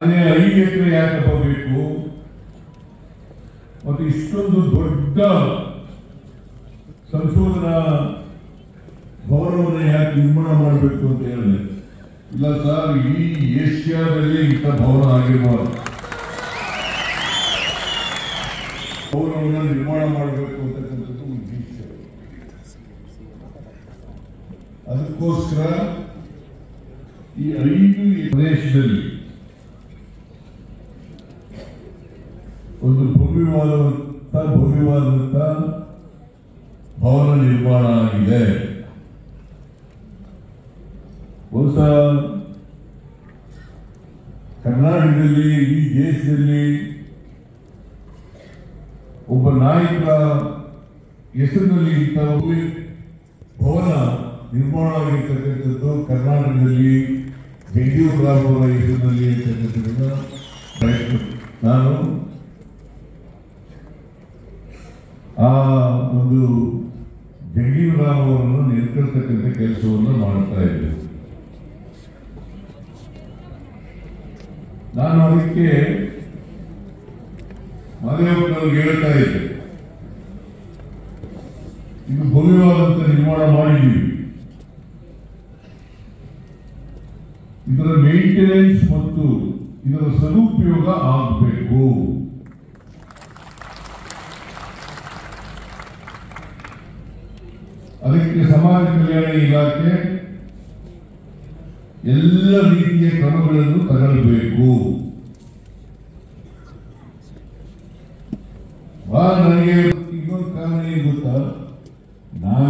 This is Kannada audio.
5 ಎಕರೆ ಯಾಕಪ್ಪ ಬೇಕು ಮತ್ತು ಇಷ್ಟೊಂದು ದೊಡ್ಡ ಸಂಶೋಧನಾ ಭವನವನ್ನು ಯಾಕೆ ನಿರ್ಮಾಣ ಮಾಡಬೇಕು ಅಂತ ಹೇಳಿದೆ. ಇಲ್ಲ ಸರ್, ಈ ಏಷ್ಯಾದಲ್ಲಿ ಇಂಥ ಭವನ ಆಗಿರಬಾರ್ದು, ಭವನವನ್ನು ನಿರ್ಮಾಣ ಮಾಡಬೇಕು ಅಂತಕ್ಕಂಥದ್ದು ಉದ್ದೇಶ. ಅದಕ್ಕೋಸ್ಕರ ಈ 5 ಪ್ರದೇಶದಲ್ಲಿ ಒಂದು ಭವ್ಯವಾದಂತ ಭವನ ನಿರ್ಮಾಣ ಆಗಿದೆ. ಬಹುಶಃ ಕರ್ನಾಟಕದಲ್ಲಿ, ಈ ದೇಶದಲ್ಲಿ ಒಬ್ಬ ನಾಯಕರ ಹೆಸರಿನಲ್ಲಿ ಇಂಥ ಭವನ ನಿರ್ಮಾಣ ಆಗಿರ್ತಕ್ಕಂಥದ್ದು ಕರ್ನಾಟಕದಲ್ಲಿ ಜಗಜೀವನರಾಮ್ ಅವರ ಹೆಸರಿನಲ್ಲಿ ಇರ್ತಕ್ಕಂಥದ್ದನ್ನು ನಾನು ಆ ಒಂದು ಜಗಜೀವನರಾಮ್ ಅವರನ್ನು ನೆನ್ಕೊಳ್ತಕ್ಕಂಥ ಕೆಲಸವನ್ನು ಮಾಡ್ತಾ ಇದ್ದೆ. ನಾನು ಅದಕ್ಕೆ ಮಾದೇವಪ್ಪನವ್ರಿಗೆ ಹೇಳ್ತಾ ಇದ್ದೆ, ಇದು ಭವ್ಯವಾದಂತ ನಿರ್ಮಾಣ ಮಾಡಿದ್ದೀವಿ, ಇದರ ಮೇಂಟೆನೆನ್ಸ್ ಮತ್ತು ಇದರ ಸದುಪಯೋಗ ಆಗಬೇಕು. ಅದಕ್ಕೆ ಸಮಾಜ ಕಲ್ಯಾಣ ಇಲಾಖೆ ಎಲ್ಲ ರೀತಿಯ ಕ್ರಮಗಳನ್ನು ತಗೊಳ್ಬೇಕು. ನನಗೆ ಇನ್ನೊಂದು ಕಾರಣ ಏನು ಗೊತ್ತಾ, ನಾನು